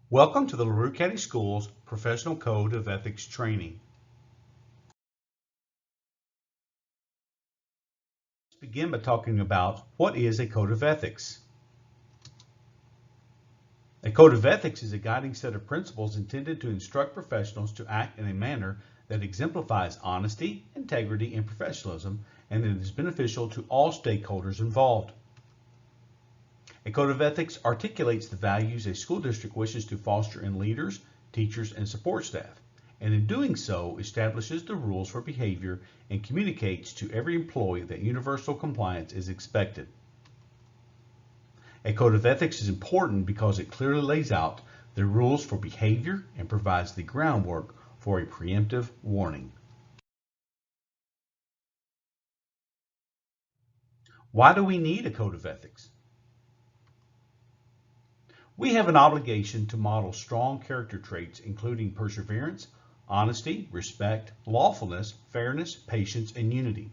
Welcome to the LaRue County Schools Professional Code of Ethics Training. Let's begin by talking about what is a code of ethics. A code of ethics is a guiding set of principles intended to instruct professionals to act in a manner that exemplifies honesty, integrity, and professionalism, and that is beneficial to all stakeholders involved. A code of ethics articulates the values a school district wishes to foster in leaders, teachers, and support staff, and in doing so establishes the rules for behavior and communicates to every employee that universal compliance is expected. A code of ethics is important because it clearly lays out the rules for behavior and provides the groundwork for a preemptive warning. Why do we need a code of ethics? We have an obligation to model strong character traits including perseverance, honesty, respect, lawfulness, fairness, patience, and unity.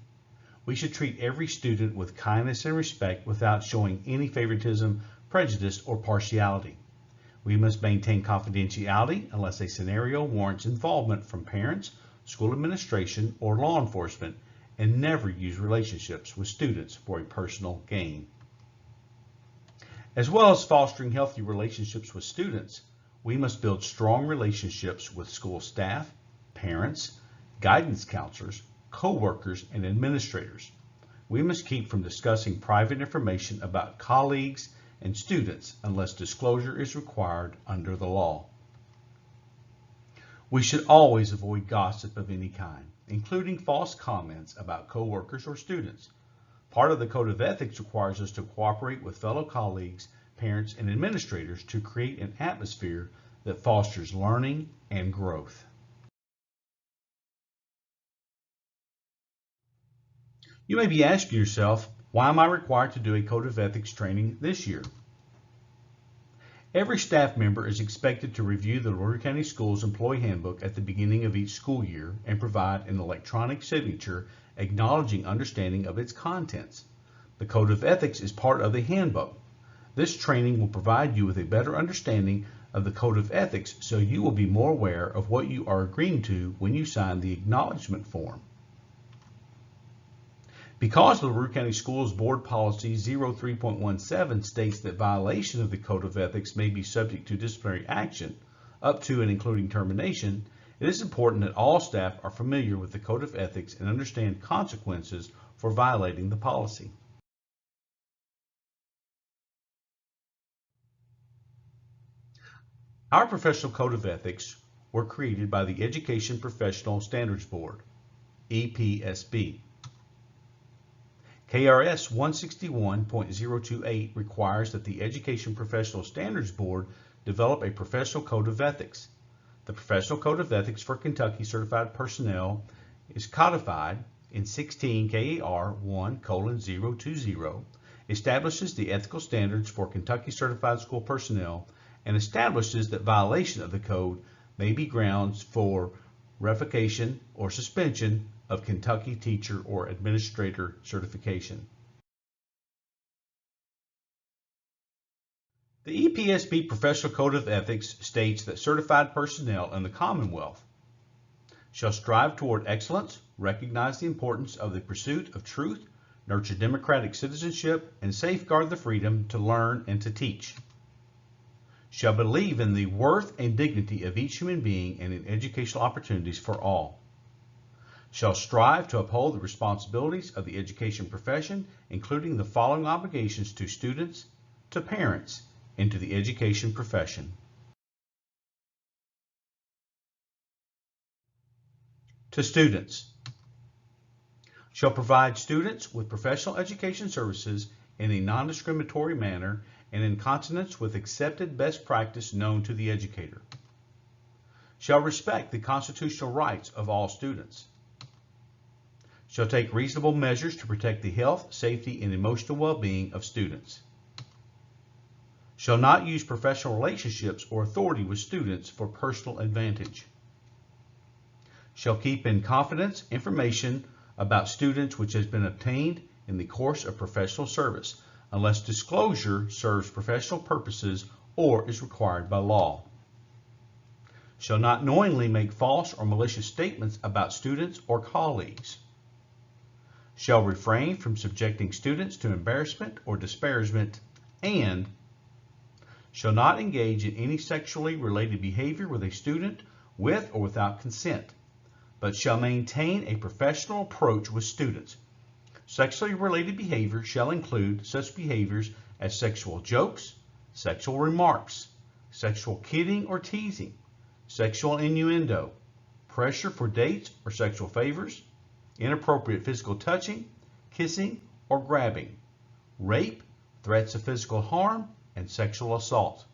We should treat every student with kindness and respect without showing any favoritism, prejudice, or partiality. We must maintain confidentiality unless a scenario warrants involvement from parents, school administration, or law enforcement, and never use relationships with students for a personal gain. As well as fostering healthy relationships with students, we must build strong relationships with school staff, parents, guidance counselors, co-workers, and administrators. We must keep from discussing private information about colleagues and students unless disclosure is required under the law. We should always avoid gossip of any kind, including false comments about co-workers or students. Part of the Code of Ethics requires us to cooperate with fellow colleagues, parents, and administrators to create an atmosphere that fosters learning and growth. You may be asking yourself, why am I required to do a Code of Ethics training this year? Every staff member is expected to review the LaRue County Schools Employee Handbook at the beginning of each school year and provide an electronic signature acknowledging understanding of its contents. The Code of Ethics is part of the handbook. This training will provide you with a better understanding of the Code of Ethics so you will be more aware of what you are agreeing to when you sign the acknowledgement form. Because the LaRue County Schools Board Policy 03.17 states that violation of the Code of Ethics may be subject to disciplinary action, up to and including termination, it is important that all staff are familiar with the Code of Ethics and understand consequences for violating the policy. Our Professional Code of Ethics were created by the Education Professional Standards Board, EPSB. KRS 161.028 requires that the Education Professional Standards Board develop a Professional Code of Ethics. The Professional Code of Ethics for Kentucky Certified Personnel is codified in 16 KAR 1:020, establishes the ethical standards for Kentucky Certified School Personnel, and establishes that violation of the code may be grounds for revocation or suspension of Kentucky teacher or administrator certification. The EPSB Professional Code of Ethics states that certified personnel in the Commonwealth shall strive toward excellence, recognize the importance of the pursuit of truth, nurture democratic citizenship, and safeguard the freedom to learn and to teach. Shall believe in the worth and dignity of each human being and in educational opportunities for all. Shall strive to uphold the responsibilities of the education profession, including the following obligations to students, to parents, and to the education profession. To students. Shall provide students with professional education services in a non-discriminatory manner and in consonance with accepted best practice known to the educator. Shall respect the constitutional rights of all students. Shall take reasonable measures to protect the health, safety, and emotional well-being of students. Shall not use professional relationships or authority with students for personal advantage. Shall keep in confidence information about students which has been obtained in the course of professional service, unless disclosure serves professional purposes or is required by law. Shall not knowingly make false or malicious statements about students or colleagues. Shall refrain from subjecting students to embarrassment or disparagement, and shall not engage in any sexually related behavior with a student with or without consent, but shall maintain a professional approach with students. Sexually related behavior shall include such behaviors as sexual jokes, sexual remarks, sexual kidding or teasing, sexual innuendo, pressure for dates or sexual favors, inappropriate physical touching, kissing, or grabbing, rape, threats of physical harm, and sexual assault.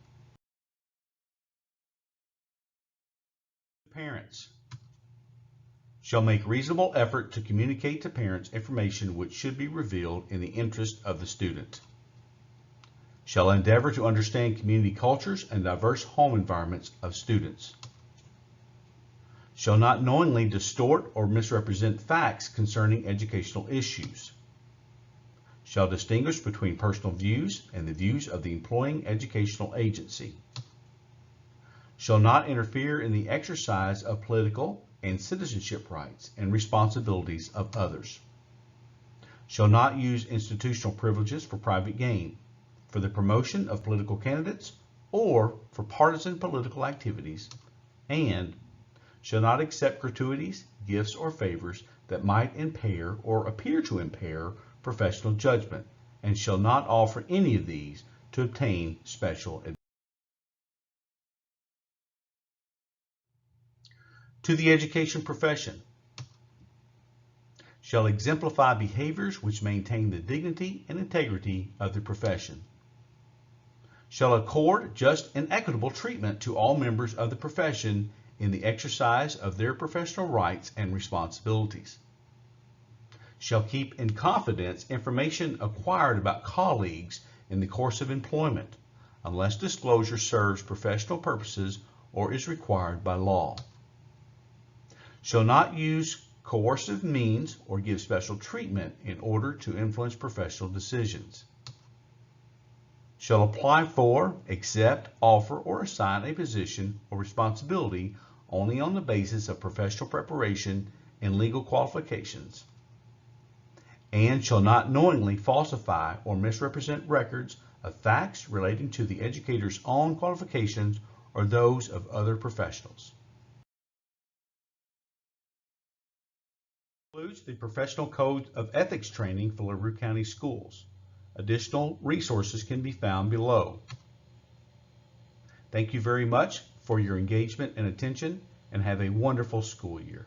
Parents shall make reasonable effort to communicate to parents information which should be revealed in the interest of the student. Shall endeavor to understand community cultures and diverse home environments of students. Shall not knowingly distort or misrepresent facts concerning educational issues. Shall distinguish between personal views and the views of the employing educational agency. Shall not interfere in the exercise of political and citizenship rights and responsibilities of others. Shall not use institutional privileges for private gain, for the promotion of political candidates, or for partisan political activities, and shall not accept gratuities, gifts, or favors that might impair or appear to impair professional judgment, and shall not offer any of these to obtain special advantage. To the education profession, shall exemplify behaviors which maintain the dignity and integrity of the profession. Shall accord just and equitable treatment to all members of the profession in the exercise of their professional rights and responsibilities. Shall keep in confidence information acquired about colleagues in the course of employment, unless disclosure serves professional purposes or is required by law. Shall not use coercive means or give special treatment in order to influence professional decisions. Shall apply for, accept, offer, or assign a position or responsibility only on the basis of professional preparation and legal qualifications, and shall not knowingly falsify or misrepresent records of facts relating to the educator's own qualifications or those of other professionals. Includes the Professional Code of Ethics training for LaRue County Schools. Additional resources can be found below. Thank you very much for your engagement and attention, and have a wonderful school year.